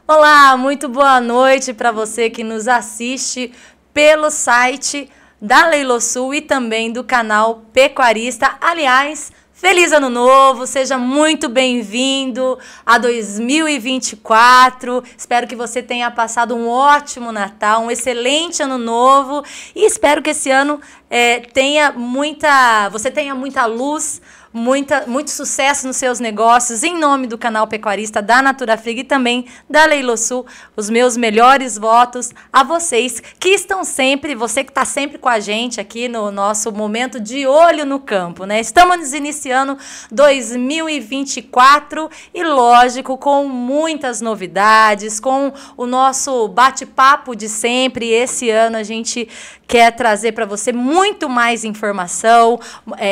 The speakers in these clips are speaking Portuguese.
Olá, muito boa noite para você que nos assiste pelo site da Leilosul e também do canal Pecuarista. Aliás, feliz ano novo, seja muito bem-vindo a 2024. Espero que você tenha passado um ótimo Natal, um excelente ano novo e espero que esse ano você tenha muita luz, muito sucesso nos seus negócios. Em nome do canal Pecuarista, da Natura Frig e também da Leilosul, os meus melhores votos a vocês que estão sempre, você que está sempre com a gente aqui no nosso momento de olho no campo, né? Estamos iniciando 2024 e, lógico, com muitas novidades, com o nosso bate-papo de sempre. Esse ano a gente quer trazer para você muito mais informação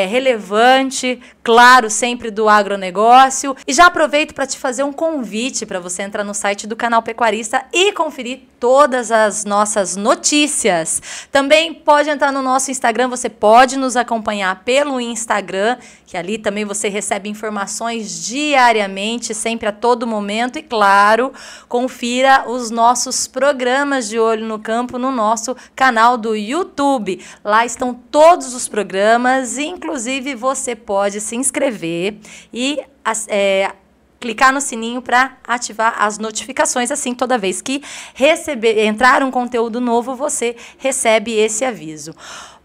relevante, claro, sempre do agronegócio. E já aproveito para te fazer um convite para você entrar no site do canal Pecuarista e conferir todas as nossas notícias. Também pode entrar no nosso Instagram, você pode nos acompanhar pelo Instagram, que ali também você recebe informações diariamente, sempre a todo momento. E, claro, confira os nossos programas de Olho no Campo no nosso canal do YouTube. Lá estão todos os programas, inclusive você pode se inscrever e clicar no sininho para ativar as notificações. Assim, toda vez que entrar um conteúdo novo, você recebe esse aviso.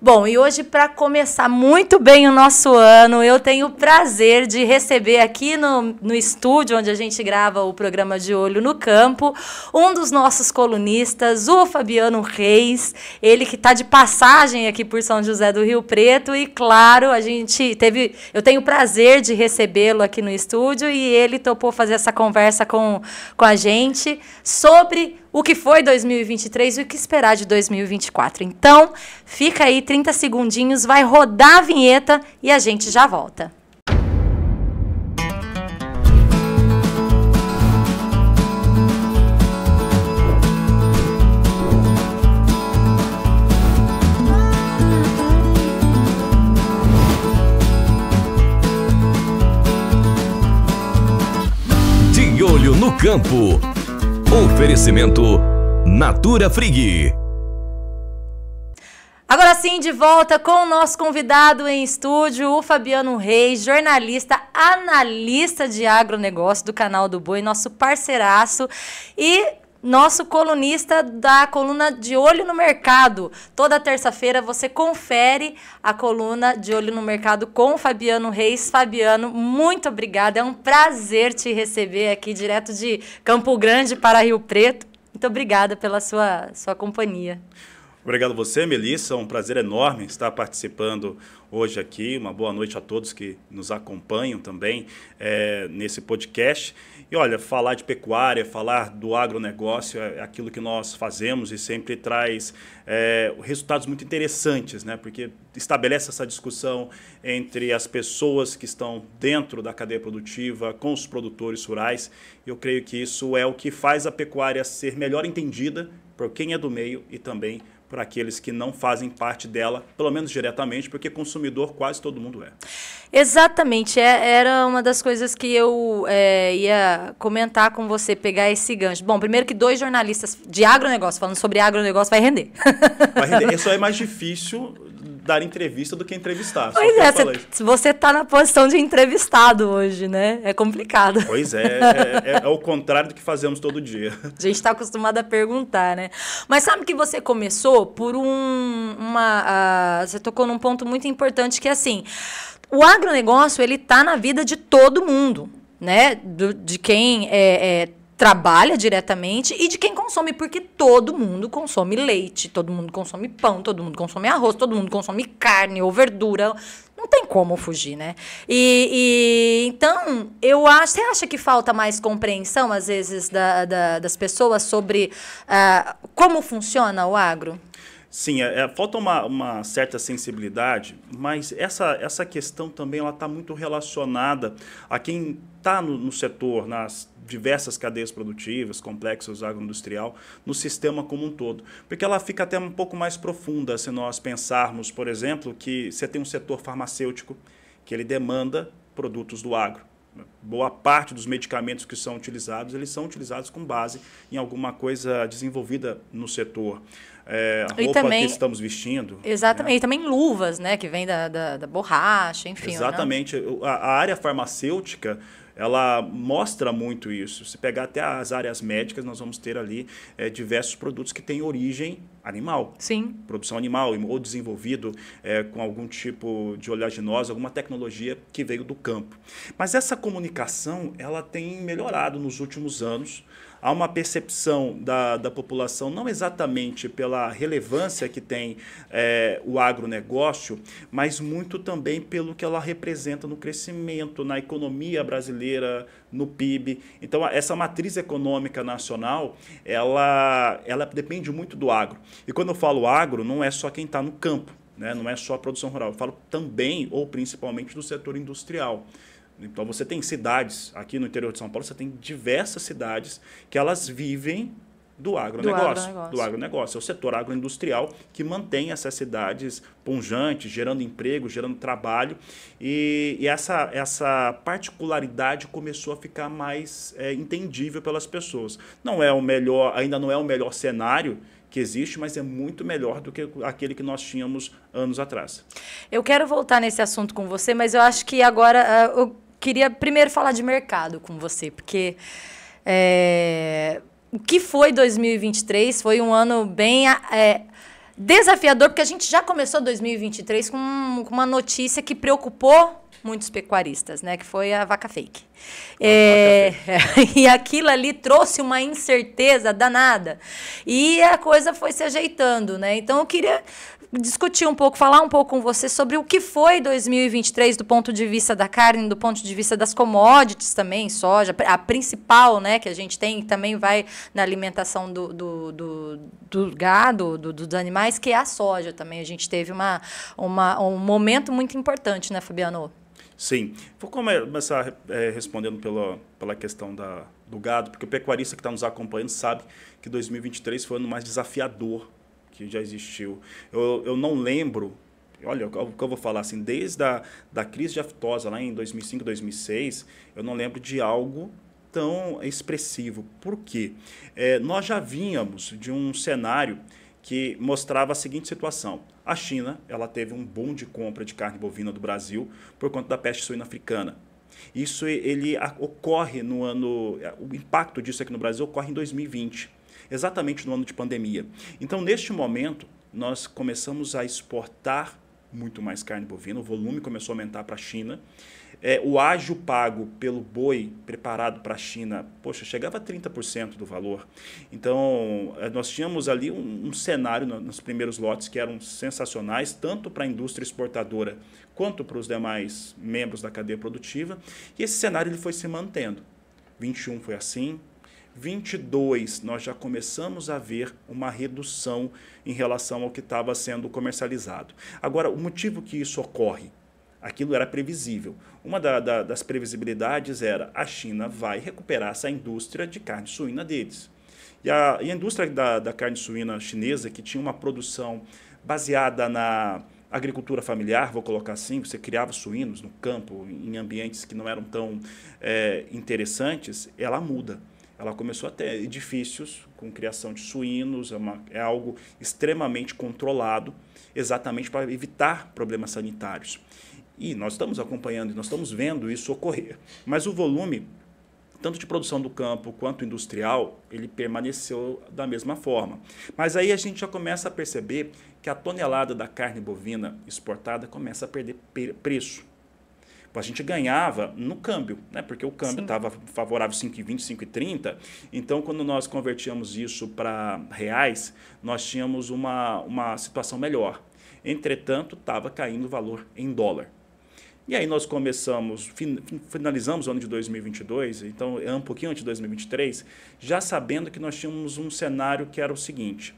Bom, e hoje, para começar muito bem o nosso ano, eu tenho o prazer de receber aqui no estúdio, onde a gente grava o programa de Olho no Campo, um dos nossos colunistas, o Fabiano Reis, ele que está de passagem aqui por São José do Rio Preto, e claro, eu tenho o prazer de recebê-lo aqui no estúdio, e ele topou fazer essa conversa com a gente sobre o que foi 2023 e o que esperar de 2024. Então, fica aí 30 segundinhos, vai rodar a vinheta e a gente já volta. De olho no campo. Oferecimento Natura Frig. Agora sim, de volta com o nosso convidado em estúdio, o Fabiano Reis, jornalista, analista de agronegócio do Canal do Boi, nosso parceiraço e nosso colunista da coluna de Olho no Mercado. Toda terça-feira você confere a coluna de Olho no Mercado com o Fabiano Reis. Fabiano, muito obrigada. É um prazer te receber aqui direto de Campo Grande para Rio Preto. Muito obrigada pela sua companhia. Obrigado a você, Melissa. É um prazer enorme estar participando hoje aqui. Uma boa noite a todos que nos acompanham também nesse podcast. E olha, falar de pecuária, falar do agronegócio é aquilo que nós fazemos e sempre traz resultados muito interessantes, né? Porque estabelece essa discussão entre as pessoas que estão dentro da cadeia produtiva, com os produtores rurais. Eu creio que isso é o que faz a pecuária ser melhor entendida por quem é do meio e também para aqueles que não fazem parte dela, pelo menos diretamente, porque consumidor quase todo mundo é. Exatamente, era uma das coisas que eu ia comentar com você, pegar esse gancho. Bom, primeiro que 2 jornalistas de agronegócio falando sobre agronegócio vai render. Vai render. Isso é mais difícil dar entrevista do que entrevistar. Pois é, você está na posição de entrevistado hoje, né? É complicado. Pois é o contrário do que fazemos todo dia. A gente está acostumado a perguntar, né? Mas sabe que você começou por você tocou num ponto muito importante que é assim, o agronegócio, ele está na vida de todo mundo, né? De quem trabalha diretamente e de quem consome, porque todo mundo consome leite, todo mundo consome pão, todo mundo consome arroz, todo mundo consome carne ou verdura. Não tem como fugir, né? Então, você acha que falta mais compreensão, às vezes, das pessoas sobre como funciona o agro? Sim, falta uma certa sensibilidade, mas essa questão também está muito relacionada a quem está no setor, nas diversas cadeias produtivas, complexos agroindustrial, no sistema como um todo. Porque ela fica até um pouco mais profunda se nós pensarmos, por exemplo, que você tem um setor farmacêutico que ele demanda produtos do agro. Boa parte dos medicamentos que são utilizados, eles são utilizados com base em alguma coisa desenvolvida no setor. A roupa também, que estamos vestindo. Exatamente, e também luvas, né, que vem da borracha, enfim. Exatamente. A área farmacêutica, ela mostra muito isso. Se pegar até as áreas médicas, nós vamos ter ali diversos produtos que têm origem animal. Sim. Produção animal, ou desenvolvido com algum tipo de oleaginosa, alguma tecnologia que veio do campo. Mas essa comunicação, ela tem melhorado nos últimos anos. Há uma percepção da população, não exatamente pela relevância que tem o agronegócio, mas muito também pelo que ela representa no crescimento, na economia brasileira, no PIB. Então, essa matriz econômica nacional, ela depende muito do agro. E quando eu falo agro, não é só quem está no campo, né? Não é só a produção rural. Eu falo também, ou principalmente, do setor industrial. Então, você tem cidades, aqui no interior de São Paulo, você tem diversas cidades que elas vivem do agronegócio. Do agronegócio. É o setor agroindustrial que mantém essas cidades pujantes, gerando emprego, gerando trabalho. E essa particularidade começou a ficar mais entendível pelas pessoas. Não é o melhor, ainda não é o melhor cenário que existe, mas é muito melhor do que aquele que nós tínhamos anos atrás. Eu quero voltar nesse assunto com você, mas eu acho que agora eu queria primeiro falar de mercado com você, porque o que foi 2023 foi um ano bem desafiador, porque a gente já começou 2023 com uma notícia que preocupou muitos pecuaristas, né? Que foi a vaca fake. E aquilo ali trouxe uma incerteza danada. E a coisa foi se ajeitando, né? Então eu queria discutir um pouco, falar um pouco com você sobre o que foi 2023 do ponto de vista da carne, do ponto de vista das commodities também, soja, a principal, né, que a gente tem, também vai na alimentação do gado, dos animais, que é a soja também. A gente teve um momento muito importante, né, Fabiano? Sim. Vou começar respondendo pela questão do gado, porque o pecuarista que está nos acompanhando sabe que 2023 foi o ano mais desafiador que já existiu. Eu não lembro, olha, o que eu vou falar assim, desde da crise de aftosa lá em 2005, 2006, eu não lembro de algo tão expressivo. Por quê? Nós já vínhamos de um cenário que mostrava a seguinte situação. A China, ela teve um boom de compra de carne bovina do Brasil por conta da peste suína africana. Isso ele ocorre no ano, o impacto disso aqui no Brasil ocorre em 2020, exatamente no ano de pandemia. Então, neste momento, nós começamos a exportar muito mais carne bovina, o volume começou a aumentar para a China. O ágio pago pelo boi preparado para a China, poxa, chegava a 30% do valor. Então, nós tínhamos ali um cenário nos primeiros lotes que eram sensacionais, tanto para a indústria exportadora quanto para os demais membros da cadeia produtiva. E esse cenário ele foi se mantendo. 21 foi assim. 22, nós já começamos a ver uma redução em relação ao que estava sendo comercializado. Agora, o motivo que isso ocorre, aquilo era previsível. Uma das previsibilidades era a China vai recuperar essa indústria de carne suína deles. E a indústria da carne suína chinesa, que tinha uma produção baseada na agricultura familiar, vou colocar assim, você criava suínos no campo, em ambientes que não eram tão interessantes, ela muda. Ela começou a ter edifícios com criação de suínos, é algo extremamente controlado, exatamente para evitar problemas sanitários. E nós estamos acompanhando, nós estamos vendo isso ocorrer. Mas o volume, tanto de produção do campo quanto industrial, ele permaneceu da mesma forma. Mas aí a gente já começa a perceber que a tonelada da carne bovina exportada começa a perder preço. A gente ganhava no câmbio, né? Porque o câmbio estava favorável 5,20, 5,30. Então, quando nós convertíamos isso para reais, nós tínhamos uma situação melhor. Entretanto, estava caindo o valor em dólar. E aí nós finalizamos o ano de 2022, então é um pouquinho antes de 2023, já sabendo que nós tínhamos um cenário que era o seguinte.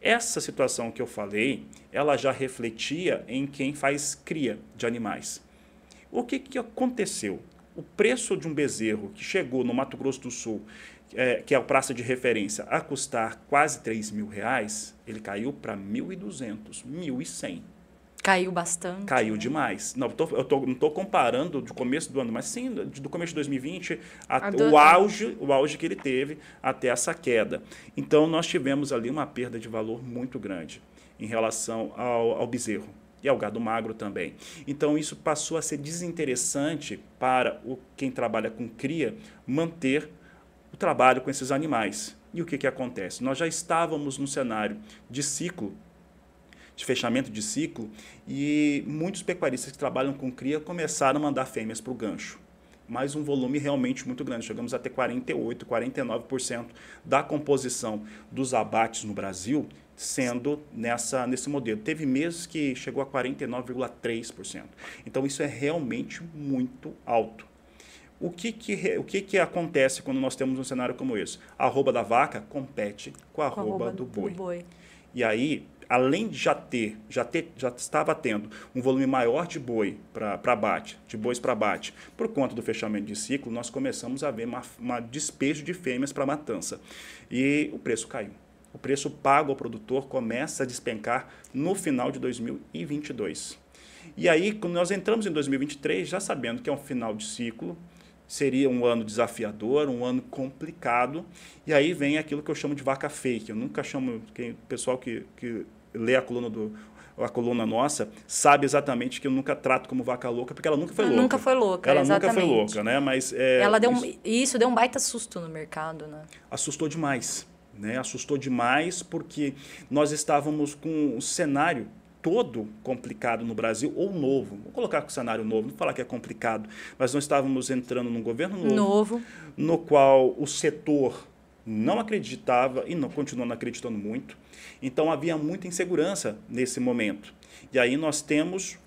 Essa situação que eu falei, ela já refletia em quem faz cria de animais. O que aconteceu? O preço de um bezerro que chegou no Mato Grosso do Sul, que é a praça de referência, a custar quase R$3.000, ele caiu para 1.200, 1.100. Caiu bastante. Caiu demais. Não, não estou comparando do começo do ano, mas sim do começo de 2020, o auge que ele teve até essa queda. Então, nós tivemos ali uma perda de valor muito grande em relação ao bezerro e ao gado magro também. Então, isso passou a ser desinteressante para quem trabalha com cria manter o trabalho com esses animais. E o que acontece? Nós já estávamos num cenário de ciclo, de fechamento de ciclo, e muitos pecuaristas que trabalham com cria começaram a mandar fêmeas para o gancho. Mas um volume realmente muito grande. Chegamos a ter 48%, 49% da composição dos abates no Brasil sendo nesse modelo. Teve meses que chegou a 49,3%. Então, isso é realmente muito alto. O que acontece quando nós temos um cenário como esse? A arroba da vaca compete com a arroba do boi. E aí, além de já estava tendo um volume maior de boi para abate, de bois para abate, por conta do fechamento de ciclo, nós começamos a ver uma despejo de fêmeas para matança. E o preço caiu. O preço pago ao produtor começa a despencar no final de 2022. E aí, quando nós entramos em 2023, já sabendo que é um final de ciclo, seria um ano desafiador, um ano complicado, e aí vem aquilo que eu chamo de vaca fake. Eu nunca chamo, o pessoal que lê a coluna nossa sabe exatamente que eu nunca trato como vaca louca, porque ela nunca foi louca. Nunca foi louca, ela exatamente. Nunca foi louca, né? Mas ela isso deu um baita susto no mercado, né? Assustou demais, né? Assustou demais porque nós estávamos com um cenário todo complicado no Brasil, ou novo. Vou colocar com o cenário novo, não falar que é complicado, mas nós estávamos entrando num governo novo, no qual o setor não acreditava e continua não acreditando muito. Então, havia muita insegurança nesse momento. E aí nós temos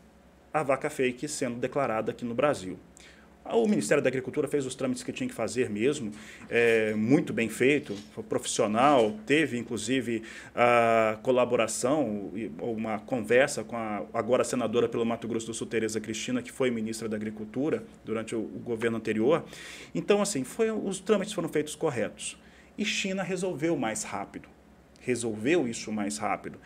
a vaca fake sendo declarada aqui no Brasil. O Ministério da Agricultura fez os trâmites que tinha que fazer mesmo, muito bem feito, foi profissional, teve inclusive a colaboração, uma conversa com a agora senadora pelo Mato Grosso do Sul, Tereza Cristina, que foi ministra da Agricultura durante o governo anterior. Então, assim, os trâmites foram feitos corretos. E China resolveu mais rápido. Resolveu isso mais rápido.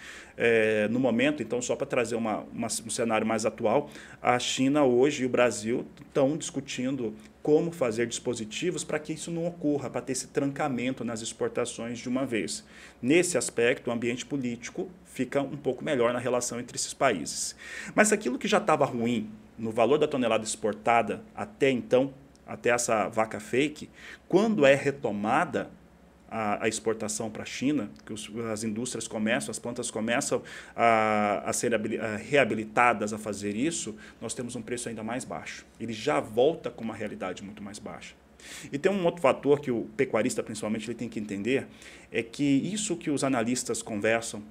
No momento, então, só para trazer um cenário mais atual, a China hoje e o Brasil estão discutindo como fazer dispositivos para que isso não ocorra, para ter esse trancamento nas exportações de uma vez. Nesse aspecto, o ambiente político fica um pouco melhor na relação entre esses países. Mas aquilo que já estava ruim no valor da tonelada exportada até então, até essa vaca fake, quando é retomada a exportação para a China, que as indústrias começam, as plantas começam a ser reabilitadas a fazer isso, nós temos um preço ainda mais baixo. Ele já volta com uma realidade muito mais baixa. E tem um outro fator que o pecuarista, principalmente, ele tem que entender, é que isso que os analistas conversam,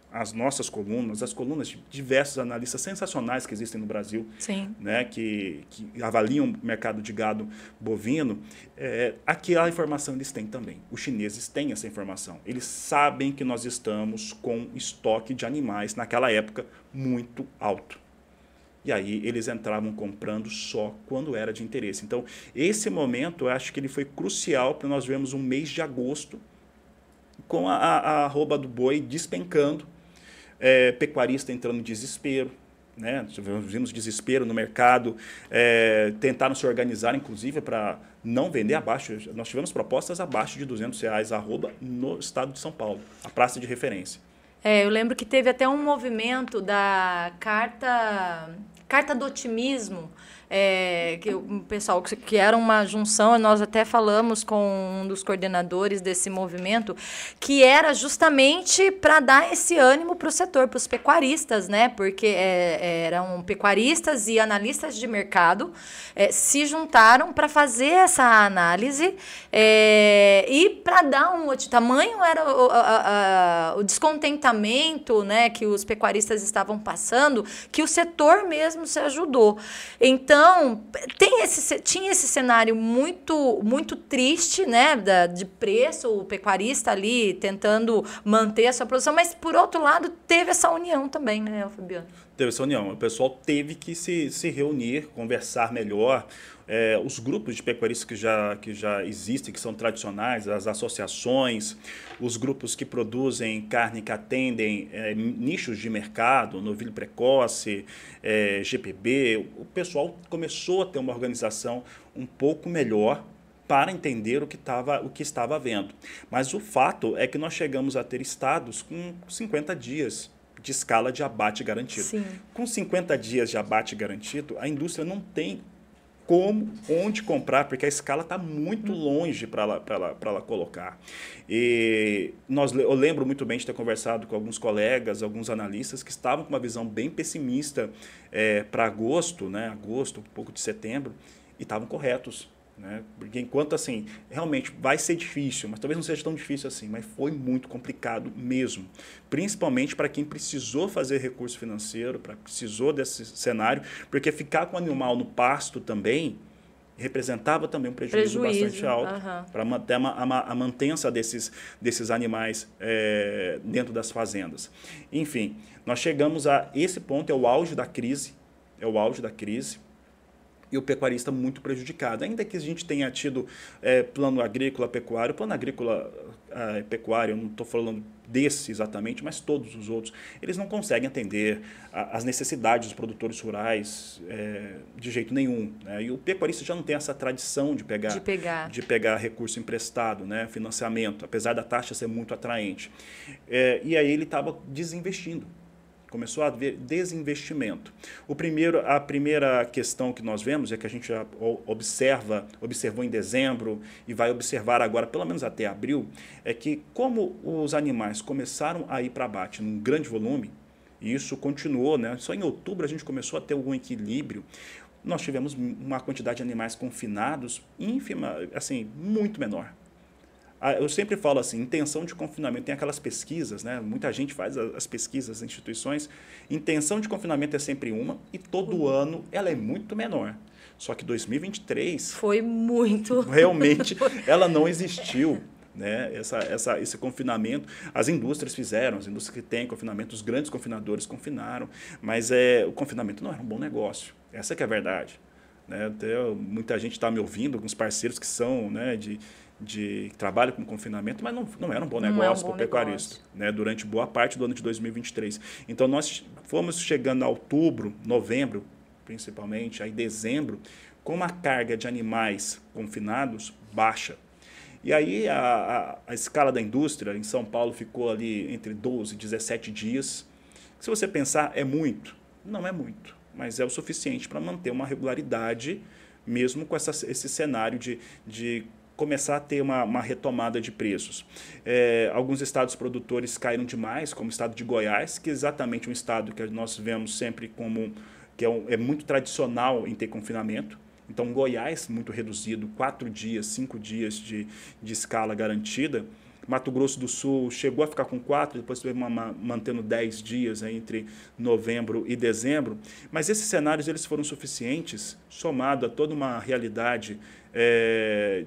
as nossas colunas, as colunas de diversos analistas sensacionais que existem no Brasil, né, que avaliam o mercado de gado bovino, aquela informação eles têm também. Os chineses têm essa informação. Eles sabem que nós estamos com estoque de animais, naquela época, muito alto. E aí eles entravam comprando só quando era de interesse. Então, esse momento, eu acho que ele foi crucial para nós vermos um mês de agosto com a arroba do boi despencando, pecuarista entrando em desespero, né? Vimos desespero no mercado, tentaram se organizar, inclusive, para não vender abaixo. Nós tivemos propostas abaixo de R$200 a arroba no estado de São Paulo, a praça de referência. Eu lembro que teve até um movimento da carta do otimismo, que o pessoal, que era uma junção, nós até falamos com um dos coordenadores desse movimento, que era justamente para dar esse ânimo para o setor, para os pecuaristas, né? Porque eram pecuaristas e analistas de mercado se juntaram para fazer essa análise e para dar tamanho era o descontentamento, né, que os pecuaristas estavam passando, que o setor mesmo se ajudou. Então, tinha esse cenário muito, muito triste, né, de preço, o pecuarista ali tentando manter a sua produção, mas, por outro lado, teve essa união também, né, Fabiano? Teve essa união. O pessoal teve que se reunir, conversar melhor. Os grupos de pecuaristas que já existem, que são tradicionais, as associações, os grupos que produzem carne, que atendem nichos de mercado, novilho precoce, GPB, o pessoal começou a ter uma organização um pouco melhor para entender o que estava havendo. Mas o fato é que nós chegamos a ter estados com 50 dias de escala de abate garantido. Sim. Com 50 dias de abate garantido, a indústria não tem onde comprar, porque a escala está muito longe para ela colocar. E eu lembro muito bem de ter conversado com alguns colegas, alguns analistas que estavam com uma visão bem pessimista para agosto, né, um pouco de setembro, e estavam corretos. Né? Porque enquanto assim, realmente vai ser difícil, mas talvez não seja tão difícil assim, mas foi muito complicado mesmo, principalmente para quem precisou fazer recurso financeiro, precisou desse cenário, porque ficar com o animal no pasto também representava também um prejuízo bastante alto para manter a mantença desses animais dentro das fazendas. Enfim, nós chegamos a esse ponto, é o auge da crise, e o pecuarista muito prejudicado. Ainda que a gente tenha tido plano agrícola pecuário, plano agrícola pecuário, eu não estou falando desse exatamente, mas todos os outros, eles não conseguem atender as necessidades dos produtores rurais de jeito nenhum. Né? E o pecuarista já não tem essa tradição de pegar recurso emprestado, né? Financiamento, apesar da taxa ser muito atraente. E aí ele estava desinvestindo. Começou a haver desinvestimento. A primeira questão que nós vemos, que a gente já observou em dezembro e vai observar agora, pelo menos até abril, é que como os animais começaram a ir para abate num grande volume, e isso continuou, né? Só em outubro a gente começou a ter algum equilíbrio, nós tivemos uma quantidade de animais confinados ínfima, assim, muito menor. Eu sempre falo assim, intenção de confinamento, tem aquelas pesquisas, né? Muita gente faz as pesquisas, as instituições, intenção de confinamento é sempre uma e todo ano ela é muito menor. Só que 2023... Foi muito... Realmente ela não existiu, né? Esse confinamento, as indústrias fizeram, as indústrias que têm confinamento, os grandes confinadores confinaram, mas o confinamento não era um bom negócio, essa que é a verdade. Né? Até muita gente está me ouvindo, alguns parceiros que são, né, de trabalho com confinamento, mas não era um bom negócio para o pecuarista, né, durante boa parte do ano de 2023. Então, nós fomos chegando a outubro, novembro, principalmente, aí dezembro, com uma carga de animais confinados baixa. E aí, a escala da indústria em São Paulo ficou ali entre 12 e 17 dias. Se você pensar, é muito? Não é muito, mas é o suficiente para manter uma regularidade, mesmo com esse cenário de começar a ter uma retomada de preços. Alguns estados produtores caíram demais, como o estado de Goiás, que é exatamente um estado que nós vemos sempre como que é muito tradicional em ter confinamento. Então, Goiás, muito reduzido, 4 dias, 5 dias de escala garantida. Mato Grosso do Sul chegou a ficar com 4, depois veio mantendo 10 dias entre novembro e dezembro. Mas esses cenários eles foram suficientes, somado a toda uma realidade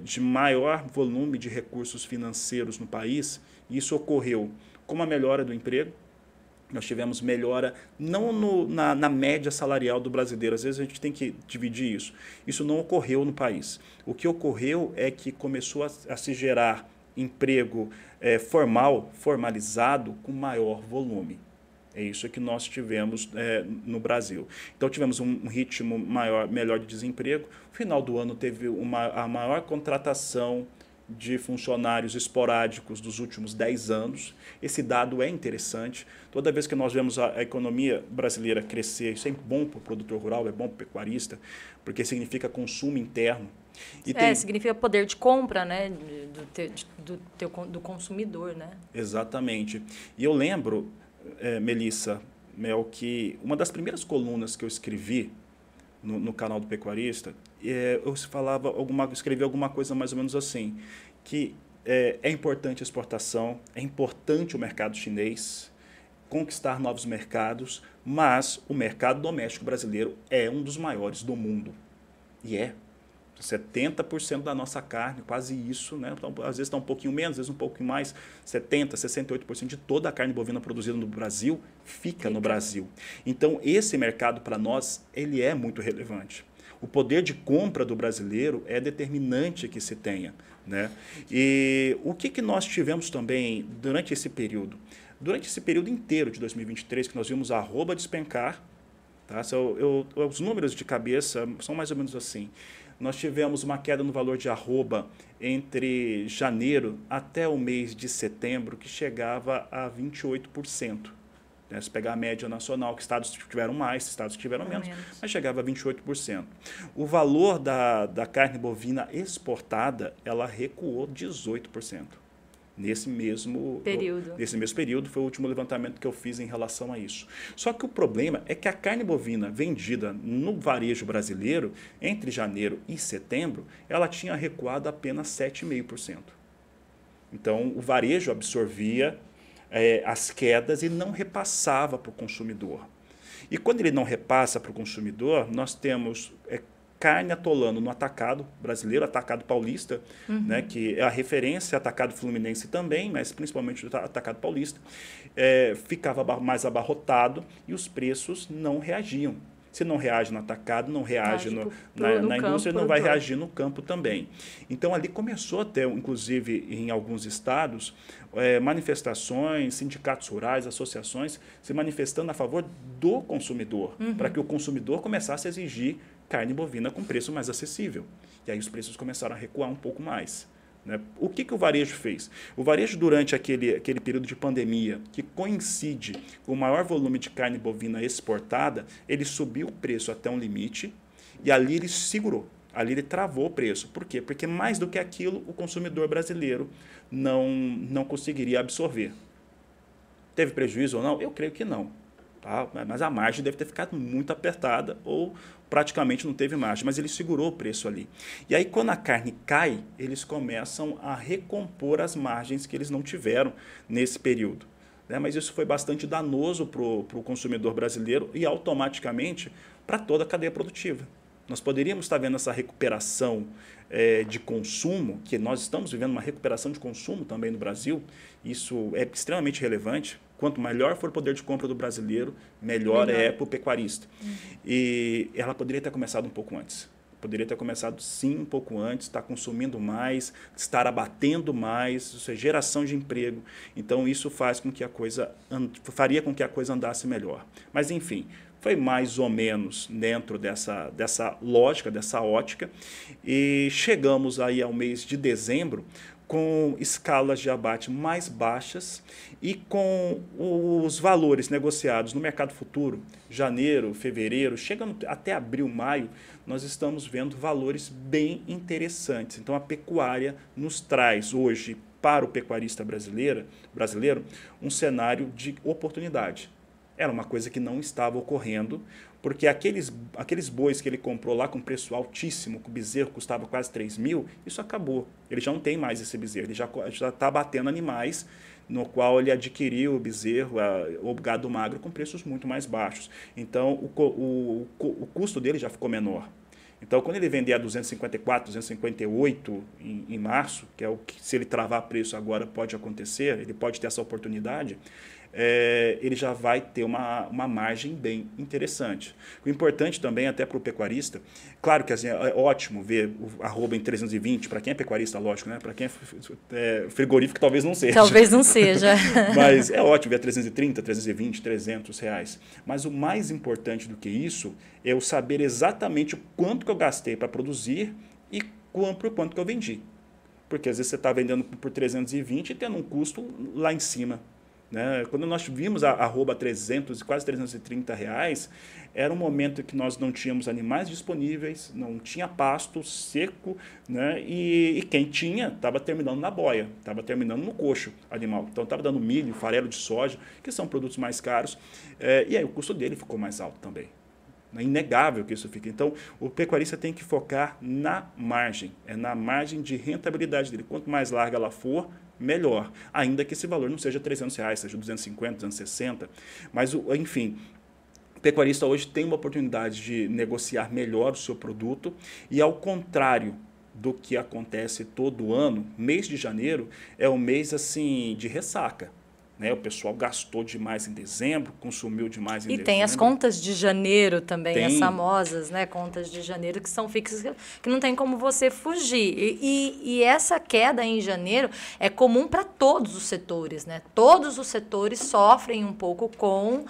de maior volume de recursos financeiros no país. E isso ocorreu com uma melhora do emprego. Nós tivemos melhora não na média salarial do brasileiro. Às vezes a gente tem que dividir isso. Isso não ocorreu no país. O que ocorreu é que começou a se gerar emprego formalizado com maior volume. É isso que nós tivemos no Brasil. Então, tivemos um ritmo melhor de desemprego. No final do ano, teve a maior contratação de funcionários esporádicos dos últimos 10 anos. Esse dado é interessante. Toda vez que nós vemos a economia brasileira crescer, isso é bom para o produtor rural, é bom para o pecuarista, porque significa consumo interno. E significa poder de compra, né, do consumidor, né? Exatamente. E eu lembro, Melissa, Mel, que uma das primeiras colunas que eu escrevi no canal do Pecuarista, eu escrevi alguma coisa mais ou menos assim, que é importante a exportação, é importante o mercado chinês, conquistar novos mercados, mas o mercado doméstico brasileiro é um dos maiores do mundo. E 70% da nossa carne, quase isso, né? Então, às vezes está um pouquinho menos, às vezes um pouquinho mais, 70%, 68% de toda a carne bovina produzida no Brasil fica no Brasil. Então, esse mercado, para nós, ele é muito relevante. O poder de compra do brasileiro é determinante que se tenha, né? E o que nós tivemos também durante esse período? Durante esse período inteiro de 2023, que nós vimos a arroba despencar, tá? Os números de cabeça são mais ou menos assim. Nós tivemos uma queda no valor de arroba entre janeiro até o mês de setembro, que chegava a 28%. Se pegar a média nacional, que estados tiveram mais, estados que tiveram menos, mas chegava a 28%. O valor da carne bovina exportada, ela recuou 18%. Nesse mesmo período, foi o último levantamento que eu fiz em relação a isso. Só que o problema é que a carne bovina vendida no varejo brasileiro, entre janeiro e setembro, ela tinha recuado apenas 7,5%. Então, o varejo absorvia as quedas e não repassava para o consumidor. E quando ele não repassa para o consumidor, nós temos carne atolando no atacado brasileiro, atacado paulista, né, que é a referência, atacado fluminense também, mas principalmente o atacado paulista, ficava mais abarrotado e os preços não reagiam. Se não reage no atacado, não reage na indústria, não vai reagir no campo também. Então, ali começou até, inclusive, em alguns estados, manifestações, sindicatos rurais, associações, se manifestando a favor do consumidor, para que o consumidor começasse a exigir carne bovina com preço mais acessível. E aí os preços começaram a recuar um pouco mais. Né? O que o varejo fez? O varejo, durante aquele período de pandemia, que coincide com o maior volume de carne bovina exportada, ele subiu o preço até um limite e ali ele segurou, ali ele travou o preço. Por quê? Porque mais do que aquilo, o consumidor brasileiro não conseguiria absorver. Teve prejuízo ou não? Eu creio que não. Tá? Mas a margem deve ter ficado muito apertada ou praticamente não teve margem, mas ele segurou o preço ali. E aí, quando a carne cai, eles começam a recompor as margens que eles não tiveram nesse período. Né? Mas isso foi bastante danoso para o consumidor brasileiro e automaticamente para toda a cadeia produtiva. Nós poderíamos estar vendo essa recuperação de consumo, que nós estamos vivendo uma recuperação de consumo também no Brasil, isso é extremamente relevante. Quanto melhor for o poder de compra do brasileiro, melhor é para o pecuarista. E ela poderia ter começado um pouco antes. Poderia ter começado, sim, um pouco antes, estar consumindo mais, estar abatendo mais, ou seja, geração de emprego. Então, isso faria com que a coisa andasse melhor. Mas, enfim, foi mais ou menos dentro dessa lógica, dessa ótica. E chegamos aí ao mês de dezembro, com escalas de abate mais baixas e com os valores negociados no mercado futuro, janeiro, fevereiro, chegando até abril, maio, nós estamos vendo valores bem interessantes. Então, a pecuária nos traz hoje, para o pecuarista brasileiro, um cenário de oportunidade. Era uma coisa que não estava ocorrendo, porque aqueles bois que ele comprou lá com preço altíssimo, que o bezerro custava quase 3 mil, isso acabou. Ele já não tem mais esse bezerro, ele já está abatendo animais no qual ele adquiriu o bezerro, o gado magro, com preços muito mais baixos. Então, o custo dele já ficou menor. Então, quando ele vender a 254, 258 em março, que é o que, se ele travar preço agora, pode acontecer, ele pode ter essa oportunidade, ele já vai ter uma margem bem interessante. O importante também, até para o pecuarista, claro que assim, é ótimo ver o arroba em 320, para quem é pecuarista, lógico, né? Para quem é frigorífico, talvez não seja. Talvez não seja. Mas é ótimo ver a 330, 320, 300 reais. Mas o mais importante do que isso é eu saber exatamente o quanto que eu gastei para produzir e por quanto que eu vendi. Porque às vezes você está vendendo por 320 e tendo um custo lá em cima. Né? Quando nós vimos a arroba 300 e quase 330 reais, era um momento que nós não tínhamos animais disponíveis, não tinha pasto seco, né? E quem tinha estava terminando na boia, estava terminando no coxo animal. Então estava dando milho, farelo de soja, que são produtos mais caros, e aí o custo dele ficou mais alto também. É inegável que isso fique. Então, o pecuarista tem que focar na margem, na margem de rentabilidade dele. Quanto mais larga ela for, melhor. Ainda que esse valor não seja R$300, seja 250, 260. Mas, enfim, O pecuarista hoje tem uma oportunidade de negociar melhor o seu produto e, ao contrário do que acontece todo ano, mês de janeiro é um mês assim de ressaca. Né? O pessoal gastou demais em dezembro, consumiu demais em dezembro. E tem as contas de janeiro também, as Tem. famosas, né, contas de janeiro que são fixas, que não tem como você fugir. E essa queda em janeiro é comum para todos os setores, né? Todos os setores sofrem um pouco com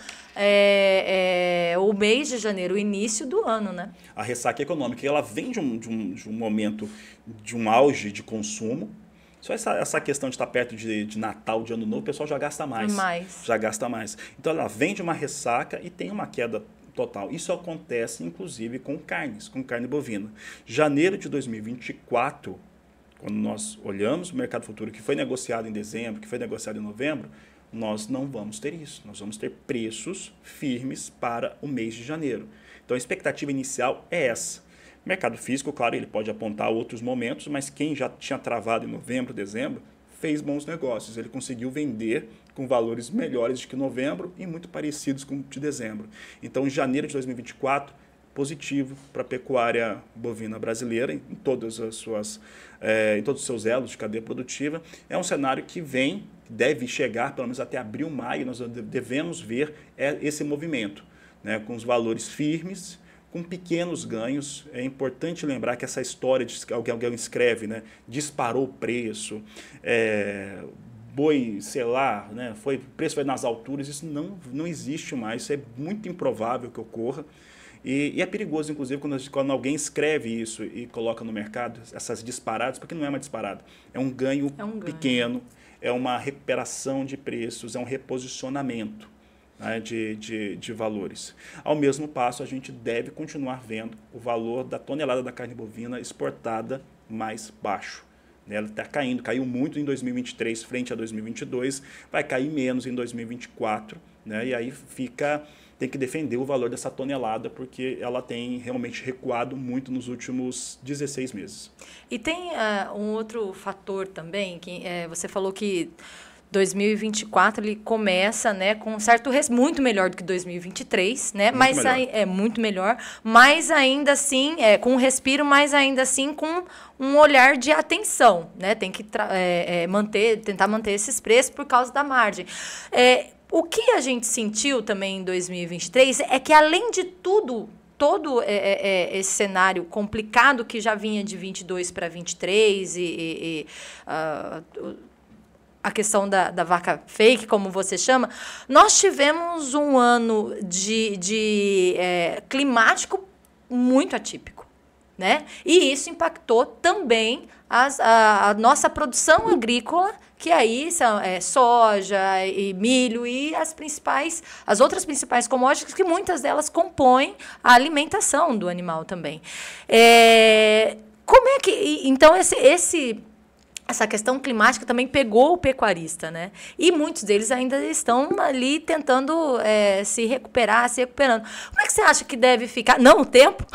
o mês de janeiro, o início do ano, né? A ressaca econômica, ela vem de um momento de um auge de consumo. Só essa questão de estar perto de Natal, de Ano Novo, o pessoal já gasta mais. Já gasta mais. Então, ela vem de uma ressaca e tem uma queda total. Isso acontece, inclusive, com carnes, com carne bovina. Janeiro de 2024, quando nós olhamos o mercado futuro que foi negociado em dezembro, que foi negociado em novembro, nós não vamos ter isso. Nós vamos ter preços firmes para o mês de janeiro. Então, a expectativa inicial é essa. O mercado físico, claro, ele pode apontar outros momentos, mas quem já tinha travado em novembro, dezembro, fez bons negócios. Ele conseguiu vender com valores melhores do que novembro e muito parecidos com o de dezembro. Então, em janeiro de 2024, positivo para a pecuária bovina brasileira, em todos os seus elos de cadeia produtiva. É um cenário que deve chegar, pelo menos até abril, maio, nós devemos ver esse movimento, né, com os valores firmes, com pequenos ganhos. É importante lembrar que essa história de que alguém escreve, né, disparou o preço, boi, sei lá, né, o preço foi nas alturas, isso não existe mais, isso é muito improvável que ocorra. E é perigoso, inclusive, quando alguém escreve isso e coloca no mercado, essas disparadas, porque não é uma disparada, é um ganho pequeno, é uma recuperação de preços, é um reposicionamento, né, de valores. Ao mesmo passo, a gente deve continuar vendo o valor da tonelada da carne bovina exportada mais baixo. Ela está caindo, caiu muito em 2023 frente a 2022, vai cair menos em 2024, né, e aí tem que defender o valor dessa tonelada, porque ela tem realmente recuado muito nos últimos 16 meses. E tem um outro fator também, que você falou que 2024 ele começa, né, com um certo muito melhor do que 2023, né? Mas é muito melhor, mas ainda assim com um respiro, mas ainda assim com um olhar de atenção, né? Tem que tentar manter esses preços por causa da margem. O que a gente sentiu também em 2023 é que, além de todo esse cenário complicado que já vinha de 22 para 23 a questão da vaca fake, como você chama, nós tivemos um ano de climático muito atípico, né? E isso impactou também a nossa produção agrícola, que aí são soja e milho e as outras principais commodities, que muitas delas compõem a alimentação do animal também. Como é que... Então, essa questão climática também pegou o pecuarista, né? E muitos deles ainda estão ali tentando se recuperando. Como é que você acha que deve ficar? Não o tempo,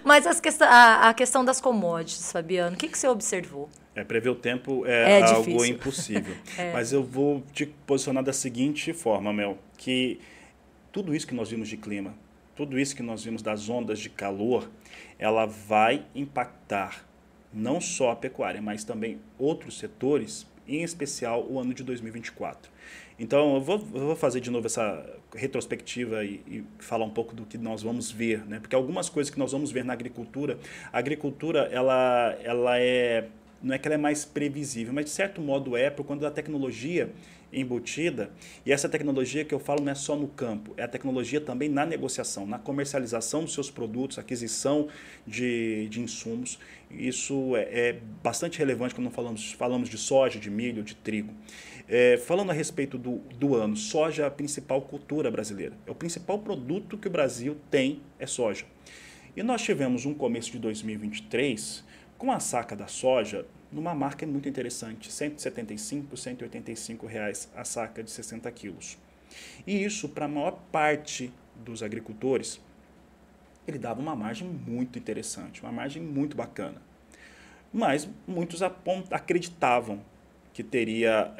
mas a questão das commodities, Fabiano. O que você observou? Prever o tempo é algo difícil. impossível. Mas eu vou te posicionar da seguinte forma, Mel, que tudo isso que nós vimos de clima, tudo isso que nós vimos das ondas de calor, ela vai impactar não só a pecuária, mas também outros setores, em especial o ano de 2024. Então, eu vou fazer de novo essa retrospectiva e falar um pouco do que nós vamos ver, né? Porque algumas coisas que nós vamos ver na agricultura, a agricultura, não é que ela é mais previsível, mas de certo modo por conta da tecnologia embutida, e essa tecnologia que eu falo não é só no campo, é a tecnologia também na negociação, na comercialização dos seus produtos, aquisição de insumos. Isso é bastante relevante quando falamos de soja, de milho, de trigo. Falando a respeito do ano, soja é a principal cultura brasileira, é o principal produto que o Brasil tem, é soja. E nós tivemos um começo de 2023 com a saca da soja numa marca muito interessante, R$ 175, R$ 185 a saca de 60 quilos. E isso, para a maior parte dos agricultores, ele dava uma margem muito interessante, uma margem muito bacana. Mas muitos acreditavam que teria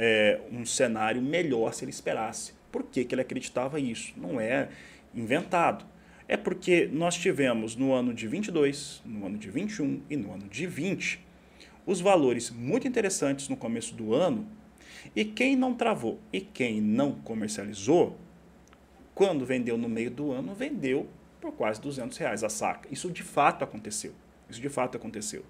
um cenário melhor se ele esperasse. Por que ele acreditava isso? Não é inventado. É porque nós tivemos no ano de 22, no ano de 21 e no ano de 20, os valores muito interessantes no começo do ano, e quem não travou e quem não comercializou, quando vendeu no meio do ano, vendeu por quase R$200 a saca. Isso de fato aconteceu. Isso de fato aconteceu.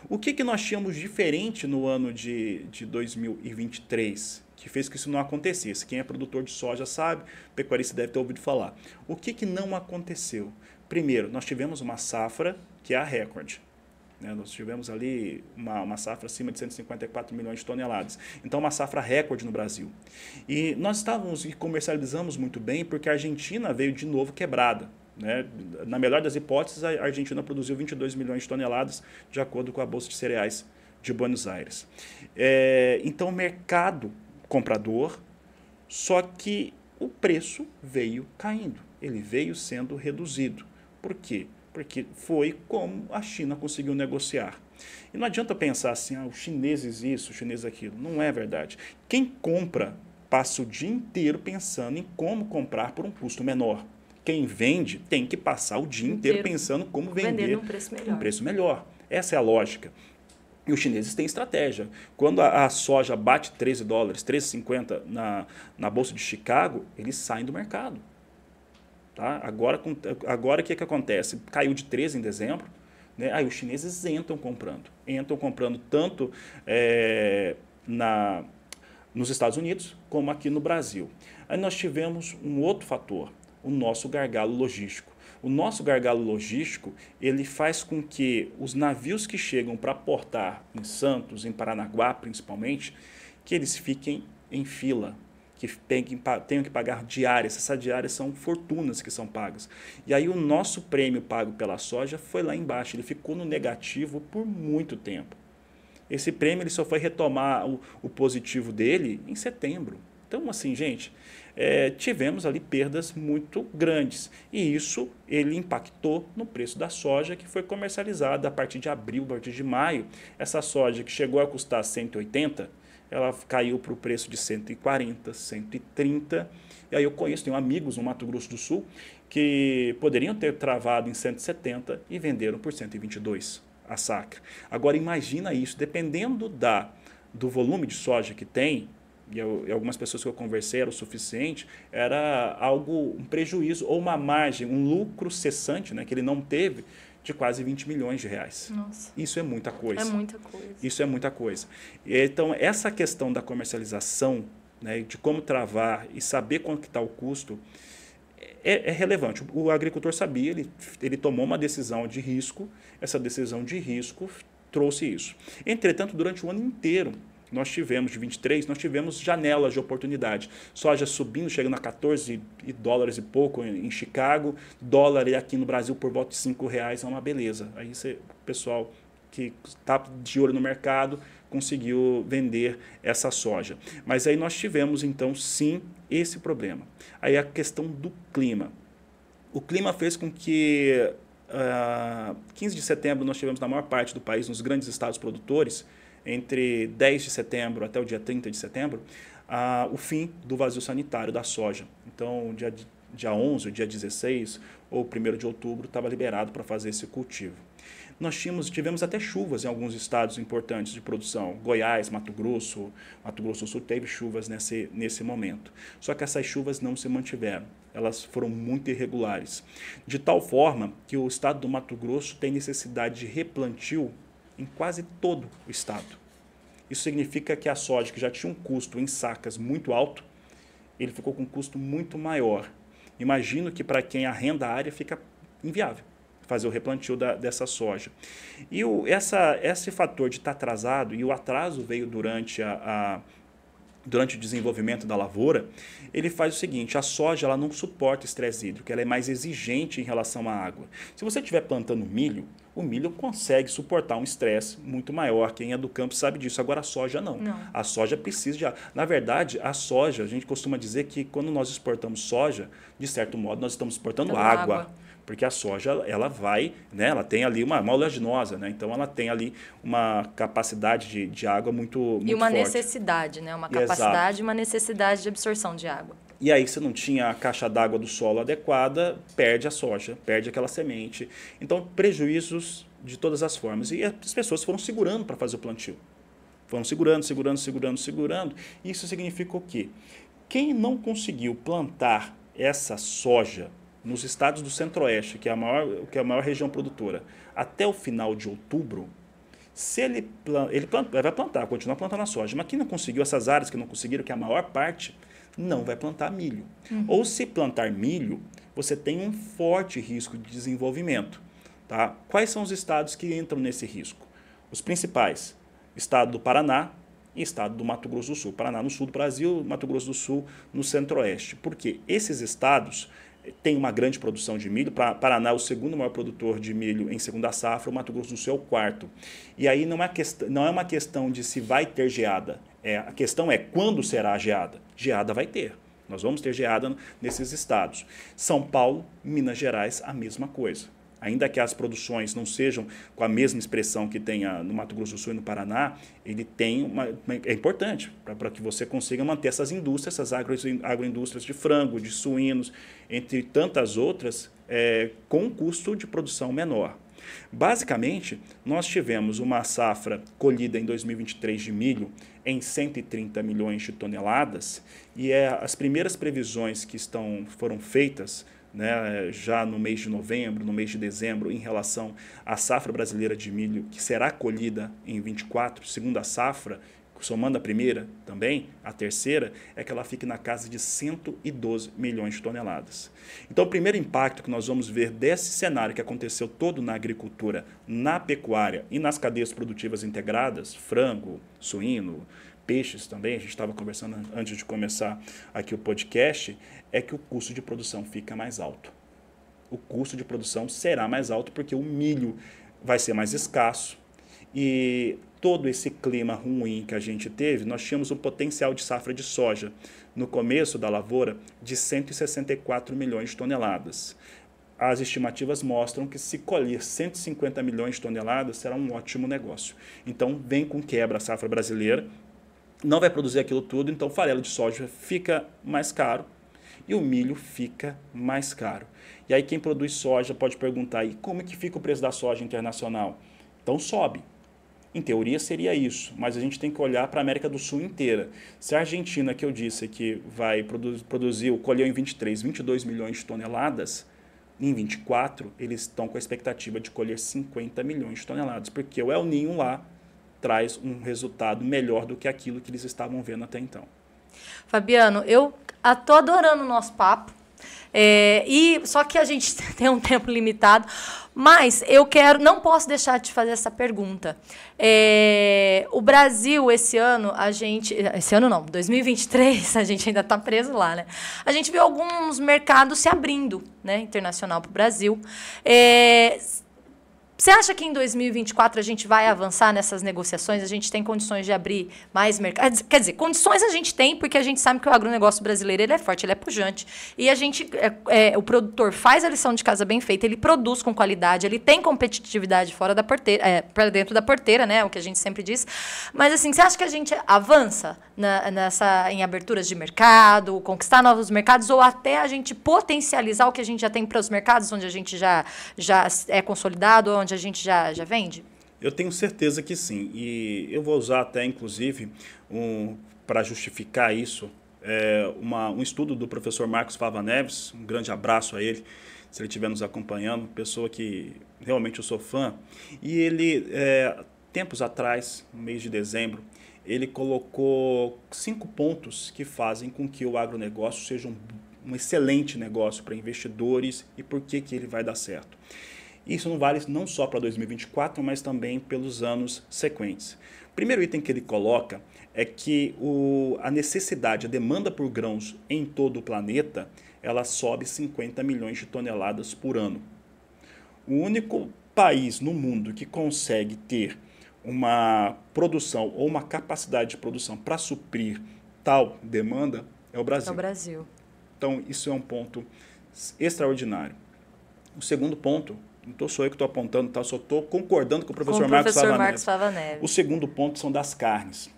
O que nós tínhamos diferente no ano de 2023, que fez que isso não acontecesse? Quem é produtor de soja sabe, pecuarista deve ter ouvido falar. O que não aconteceu? Primeiro, nós tivemos uma safra que é a recorde. Nós tivemos ali uma safra acima de 154 milhões de toneladas. Então, uma safra recorde no Brasil. E nós estávamos e comercializamos muito bem porque a Argentina veio de novo quebrada. Né? Na melhor das hipóteses, a Argentina produziu 22 milhões de toneladas, de acordo com a Bolsa de Cereais de Buenos Aires. Então, o mercado comprador, só que o preço veio caindo. Ele veio sendo reduzido. Por quê? Porque foi como a China conseguiu negociar. E não adianta pensar assim, os chineses isso, os chineses aquilo. Não é verdade. Quem compra passa o dia inteiro pensando em como comprar por um custo menor. Quem vende tem que passar o dia inteiro pensando como vender num preço melhor. Essa é a lógica. E os chineses têm estratégia. Quando a soja bate $13, $13,50 na Bolsa de Chicago, eles saem do mercado. Tá? Agora o que acontece? Caiu de 13 em dezembro, né? Aí os chineses entram comprando tanto nos Estados Unidos como aqui no Brasil. Aí nós tivemos um outro fator, o nosso gargalo logístico. O nosso gargalo logístico, ele faz com que os navios que chegam para portar em Santos, em Paranaguá principalmente, que eles fiquem em fila, que tenham que pagar diárias. Essas diárias são fortunas que são pagas. E aí o nosso prêmio pago pela soja foi lá embaixo, ele ficou no negativo por muito tempo. Esse prêmio ele só foi retomar o positivo dele em setembro. Então, assim, gente, tivemos ali perdas muito grandes. E isso ele impactou no preço da soja que foi comercializada a partir de abril, a partir de maio. Essa soja que chegou a custar 180, ela caiu para o preço de 140, 130. E aí eu tenho amigos no Mato Grosso do Sul que poderiam ter travado em 170 e venderam por 122 a saca. Agora imagina isso, dependendo do volume de soja que tem, e algumas pessoas que eu conversei era o suficiente, era um prejuízo ou uma margem, um lucro cessante, né, que ele não teve, de quase 20 milhões de reais. Nossa. Isso é muita coisa. É muita coisa. Isso é muita coisa. Então, essa questão da comercialização, né, de como travar e saber quanto que está o custo, é relevante. O agricultor sabia, ele tomou uma decisão de risco, essa decisão de risco trouxe isso. Entretanto, durante o ano inteiro, nós tivemos, de 23, nós tivemos janelas de oportunidade. Soja subindo, chegando a $14 e pouco em Chicago, dólar aqui no Brasil por volta de R$5 é uma beleza. Aí o pessoal que está de olho no mercado conseguiu vender essa soja. Mas aí nós tivemos, então, sim, esse problema. Aí a questão do clima. O clima fez com que, 15 de setembro, nós tivemos na maior parte do país, nos grandes estados produtores, entre 10 de setembro até o dia 30 de setembro, o fim do vazio sanitário da soja. Então, dia 11, dia 16 ou 1º de outubro, estava liberado para fazer esse cultivo. Nós tivemos até chuvas em alguns estados importantes de produção. Goiás, Mato Grosso do Sul teve chuvas nesse momento. Só que essas chuvas não se mantiveram. Elas foram muito irregulares. De tal forma que o estado do Mato Grosso tem necessidade de replantio em quase todo o estado. Isso significa que a soja, que já tinha um custo em sacas muito alto, ele ficou com um custo muito maior. Imagino que para quem arrenda a área fica inviável fazer o replantio dessa soja. E esse fator de estar atrasado, e o atraso veio durante o desenvolvimento da lavoura, ele faz o seguinte: a soja ela não suporta estresse hídrico, ela é mais exigente em relação à água. Se você estiver plantando milho, o milho consegue suportar um estresse muito maior. Quem é do campo sabe disso. Agora a soja não. A soja precisa de água. Na verdade, a soja, a gente costuma dizer que quando nós exportamos soja, de certo modo, nós estamos exportando água. Porque a soja, ela vai, né, ela tem ali uma oleaginosa, né, então ela tem ali uma capacidade de água muito forte. E uma necessidade, né, uma capacidade e uma necessidade de absorção de água. E aí, se não tinha a caixa d'água do solo adequada, perde a soja, perde aquela semente. Então, prejuízos de todas as formas. E as pessoas foram segurando para fazer o plantio. Foram segurando. Isso significa o quê? Quem não conseguiu plantar essa soja nos estados do Centro-Oeste, que é a maior região produtora, até o final de outubro, se ele vai plantar, continuar plantando a soja. Mas quem não conseguiu, essas áreas que não conseguiram, que é a maior parte, não vai plantar milho. Ou se plantar milho, você tem um forte risco de desenvolvimento. Tá? Quais são os estados que entram nesse risco? Os principais: estado do Paraná e estado do Mato Grosso do Sul. Paraná no sul do Brasil, Mato Grosso do Sul no Centro-Oeste. Porque esses estados têm uma grande produção de milho. Paraná é o segundo maior produtor de milho em segunda safra, o Mato Grosso do Sul é o quarto. E aí não é uma questão de se vai ter geada. A questão é quando será a geada. Geada vai ter. Nós vamos ter geada nesses estados. São Paulo, Minas Gerais, a mesma coisa. Ainda que as produções não sejam com a mesma expressão que tem no Mato Grosso do Sul e no Paraná, ele tem é importante para que você consiga manter essas indústrias, essas agroindústrias de frango, de suínos, entre tantas outras, com um custo de produção menor. Basicamente, nós tivemos uma safra colhida em 2023 de milho em 130 milhões de toneladas e as primeiras previsões que foram feitas, né, já no mês de novembro, no mês de dezembro, em relação à safra brasileira de milho, que será colhida em 24, segunda safra, somando a primeira também, a terceira, é que ela fique na casa de 112 milhões de toneladas. Então, o primeiro impacto que nós vamos ver desse cenário que aconteceu todo na agricultura, na pecuária e nas cadeias produtivas integradas, frango, suíno, peixes também, a gente estava conversando antes de começar aqui o podcast, é que o custo de produção fica mais alto. O custo de produção será mais alto porque o milho vai ser mais escasso e todo esse clima ruim que a gente teve, nós tínhamos um potencial de safra de soja no começo da lavoura de 164 milhões de toneladas. As estimativas mostram que se colher 150 milhões de toneladas será um ótimo negócio. Então, vem com quebra a safra brasileira, não vai produzir aquilo tudo, então o farelo de soja fica mais caro e o milho fica mais caro. E aí quem produz soja pode perguntar, e como é que fica o preço da soja internacional? Então sobe. Em teoria seria isso, mas a gente tem que olhar para a América do Sul inteira. Se a Argentina, que eu disse que vai colheu em 23, 22 milhões de toneladas, em 24 eles estão com a expectativa de colher 50 milhões de toneladas, porque o El Niño lá traz um resultado melhor do que aquilo que eles estavam vendo até então. Fabiano, eu estou adorando o nosso papo, só que a gente tem um tempo limitado, mas não posso deixar de fazer essa pergunta. O Brasil, esse ano, 2023, a gente ainda está preso lá, né? A gente viu alguns mercados se abrindo, né, internacional para o Brasil. Você acha que em 2024 a gente vai avançar nessas negociações? A gente tem condições de abrir mais mercados? Quer dizer, condições a gente tem, porque a gente sabe que o agronegócio brasileiro ele é forte, ele é pujante. E o produtor faz a lição de casa bem feita, ele produz com qualidade, ele tem competitividade fora da porteira, para dentro da porteira, né? O que a gente sempre diz. Mas assim, você acha que a gente avança em aberturas de mercado, conquistar novos mercados, ou até a gente potencializar o que a gente já tem para os mercados onde a gente já é consolidado, onde a gente já vende? Eu tenho certeza que sim. E eu vou usar até, inclusive, para justificar isso, um estudo do professor Marcos Fava Neves, um grande abraço a ele, se ele estiver nos acompanhando, pessoa que realmente eu sou fã. E ele, tempos atrás, no mês de dezembro, ele colocou 5 pontos que fazem com que o agronegócio seja um excelente negócio para investidores e por que ele vai dar certo. Isso não vale não só para 2024, mas também pelos anos sequentes. O primeiro item que ele coloca é que a necessidade, a demanda por grãos em todo o planeta, ela sobe 50 milhões de toneladas por ano. O único país no mundo que consegue ter uma produção ou uma capacidade de produção para suprir tal demanda é o Brasil. É o Brasil. Então, isso é um ponto extraordinário. O segundo ponto, não sou eu que estou apontando, só estou concordando com o professor Marcos Fava Neves. O segundo ponto são das carnes.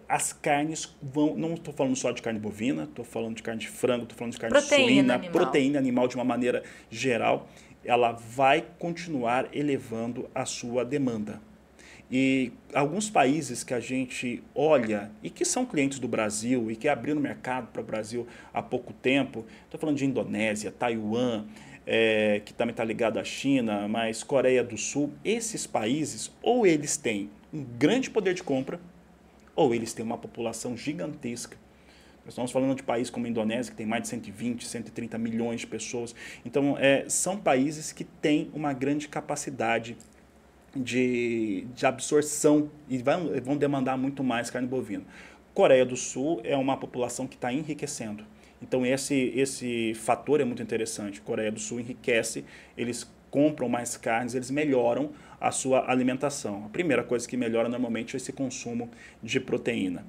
as carnes vão, não estou falando só de carne bovina, estou falando de carne de frango, estou falando de carne Proteína suína, animal. proteína animal de uma maneira geral, ela vai continuar elevando a sua demanda. E alguns países que a gente olha e que são clientes do Brasil e que abriram mercado para o Brasil há pouco tempo, estou falando de Indonésia, Taiwan, que também está ligado à China, mas Coreia do Sul, esses países, ou eles têm um grande poder de compra, ou eles têm uma população gigantesca. Nós estamos falando de países como a Indonésia, que tem mais de 120, 130 milhões de pessoas. Então, são países que têm uma grande capacidade de absorção e vão demandar muito mais carne bovina. Coreia do Sul é uma população que está enriquecendo. Então, esse fator é muito interessante. Coreia do Sul enriquece, eles compram mais carnes, eles melhoram a sua alimentação. A primeira coisa que melhora normalmente é esse consumo de proteína.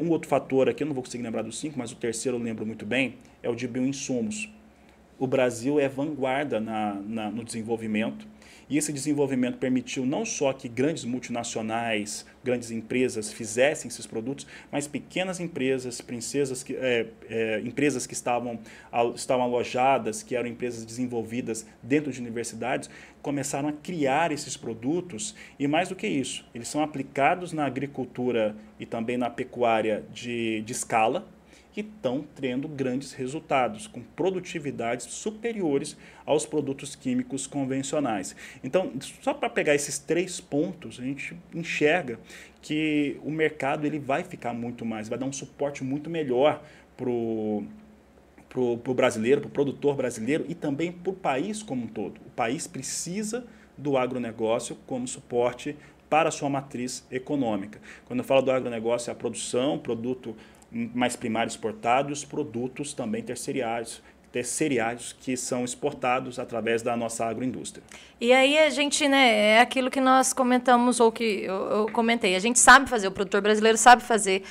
Um outro fator aqui, eu não vou conseguir lembrar dos 5, mas o terceiro eu lembro muito bem, é o de bioinsumos. O Brasil é vanguarda no desenvolvimento, e esse desenvolvimento permitiu não só que grandes multinacionais, grandes empresas fizessem esses produtos, mas pequenas empresas, empresas que estavam alojadas, que eram empresas desenvolvidas dentro de universidades, começaram a criar esses produtos e, mais do que isso, eles são aplicados na agricultura e também na pecuária de escala, que estão tendo grandes resultados, com produtividades superiores aos produtos químicos convencionais. Então, só para pegar esses 3 pontos, a gente enxerga que o mercado ele vai ficar muito mais, vai dar um suporte muito melhor para o brasileiro, para o produtor brasileiro e também para o país como um todo. O país precisa do agronegócio como suporte para a sua matriz econômica. Quando eu falo do agronegócio, é a produção, produto mais primário exportado e os produtos também terciários que são exportados através da nossa agroindústria. E aí a gente, é aquilo que nós comentamos, ou que eu comentei, a gente sabe fazer, o produtor brasileiro sabe fazer,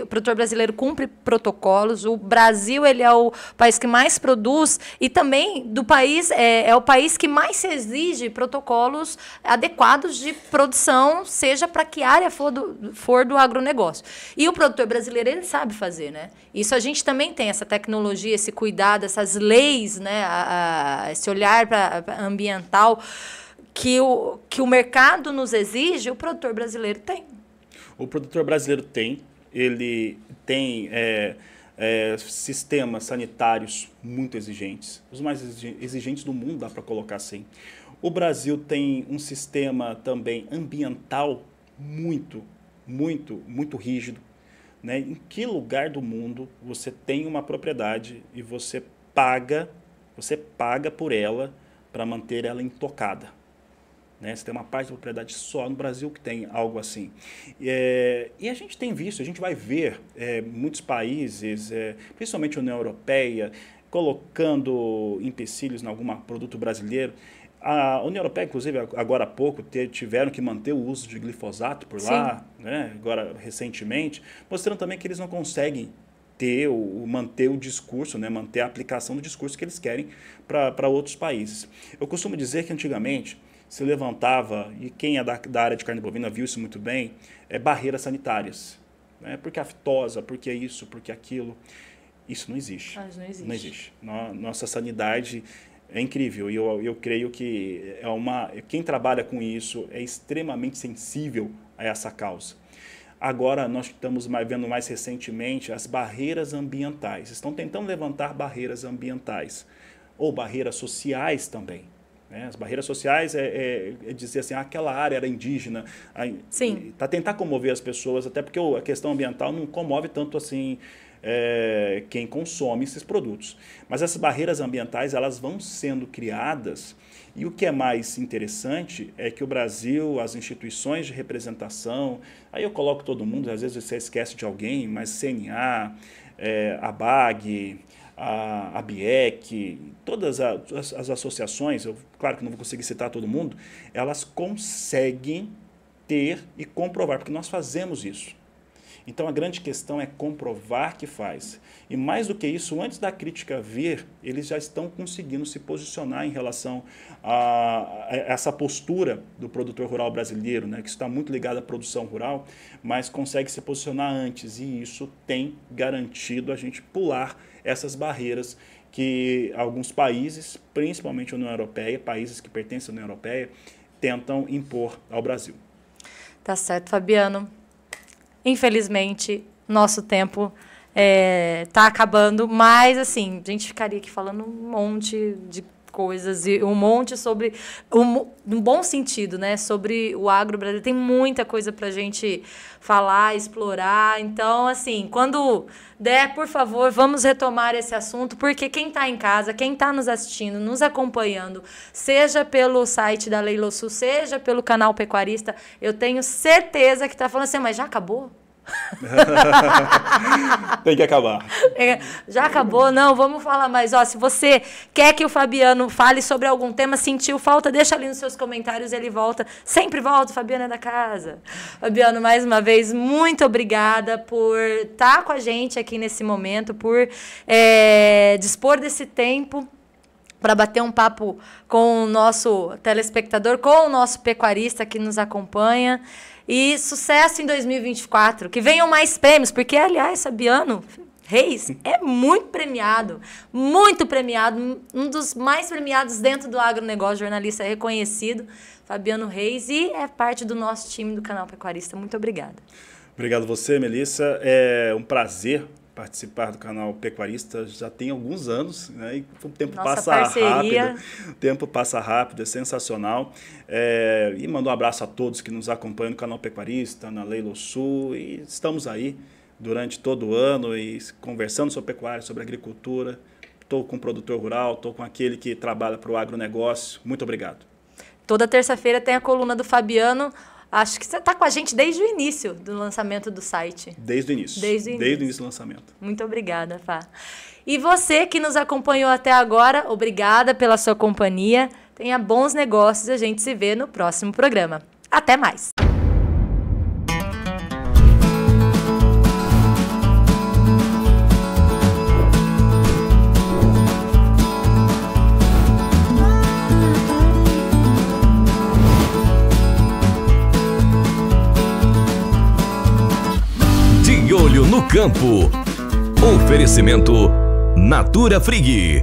o produtor brasileiro cumpre protocolos, o Brasil ele é o país que mais produz e também do país é o país que mais se exige protocolos adequados de produção, seja para que área for do agronegócio. E o produtor brasileiro ele sabe fazer, né? Isso a gente também tem, essa tecnologia, esse cuidado, essas leis, né? Esse olhar ambiental que o mercado nos exige, o produtor brasileiro tem. O produtor brasileiro ele tem sistemas sanitários muito exigentes, os mais exigentes do mundo, dá para colocar assim. O Brasil tem um sistema também ambiental muito, muito, muito rígido. Né? Em que lugar do mundo você tem uma propriedade e você paga por ela para manter ela intocada? Né? Você tem uma parte da propriedade só no Brasil que tem algo assim. E a gente tem visto, a gente vai ver muitos países, principalmente a União Europeia, colocando empecilhos em algum produto brasileiro. A União Europeia, inclusive, agora há pouco, tiveram que manter o uso de glifosato por lá, né? Agora recentemente, mostrando também que eles não conseguem manter o discurso, né? Manter a aplicação do discurso que eles querem para outros países. Eu costumo dizer que antigamente se levantava, e quem é da área de carne bovina viu isso muito bem, barreiras sanitárias. Né? Porque a aftosa, porque isso, porque aquilo. Isso não existe. Mas não existe. Não existe. Nossa sanidade é incrível e eu creio que quem trabalha com isso é extremamente sensível a essa causa. Agora, nós estamos vendo mais recentemente as barreiras ambientais. Estão tentando levantar barreiras ambientais ou barreiras sociais também. Né? As barreiras sociais é dizer assim, aquela área era indígena. Sim. Para tentar comover as pessoas, até porque a questão ambiental não comove tanto assim quem consome esses produtos. Mas essas barreiras ambientais elas vão sendo criadas e o que é mais interessante é que o Brasil, as instituições de representação, aí eu coloco todo mundo, às vezes você esquece de alguém, mas CNA, a BAG, a BIEC, todas as associações, claro que não vou conseguir citar todo mundo, elas conseguem ter e comprovar, porque nós fazemos isso. Então a grande questão é comprovar que faz. E mais do que isso, antes da crítica vir, eles já estão conseguindo se posicionar em relação a essa postura do produtor rural brasileiro, né, que está muito ligado à produção rural, mas consegue se posicionar antes, e isso tem garantido a gente pular essas barreiras que alguns países, principalmente a União Europeia, países que pertencem à União Europeia, tentam impor ao Brasil. Tá certo, Fabiano. Infelizmente, nosso tempo tá acabando, mas assim, a gente ficaria aqui falando um monte de coisas e um monte sobre, no bom sentido, né, sobre o agro brasileiro. Tem muita coisa para a gente falar, explorar. Então, assim, quando der, por favor, vamos retomar esse assunto, porque quem está em casa, quem está nos assistindo, nos acompanhando, seja pelo site da Leilosul, seja pelo canal Pecuarista, eu tenho certeza que está falando assim, mas já acabou? Tem que acabar. Já acabou? Não, vamos falar mais. Ó, se você quer que o Fabiano fale sobre algum tema, sentiu falta, deixa ali nos seus comentários, ele volta. Sempre volta, o Fabiano é da casa. Fabiano, mais uma vez, muito obrigada por estar com a gente aqui nesse momento, por dispor desse tempo para bater um papo com o nosso telespectador, com o nosso pecuarista que nos acompanha. E sucesso em 2024. Que venham mais prêmios, porque, aliás, Fabiano Reis é muito premiado, um dos mais premiados dentro do agronegócio, jornalista reconhecido, Fabiano Reis, e é parte do nosso time do canal Pecuarista. Muito obrigada. Obrigado a você, Melissa. É um prazer participar do canal Pecuarista, já tem alguns anos, né? E o tempo passa rápido. O tempo passa rápido, é sensacional. E mando um abraço a todos que nos acompanham no canal Pecuarista, na Leilosul, e estamos aí durante todo o ano e conversando sobre pecuária, sobre agricultura. Estou com o produtor rural, estou com aquele que trabalha para o agronegócio. Muito obrigado. Toda terça-feira tem a coluna do Fabiano. Acho que você está com a gente desde o início do lançamento do site. Desde o início. Desde o início do lançamento. Muito obrigada, Fá. E você que nos acompanhou até agora, obrigada pela sua companhia. Tenha bons negócios e a gente se vê no próximo programa. Até mais! De olho no campo. Oferecimento Natura Frig.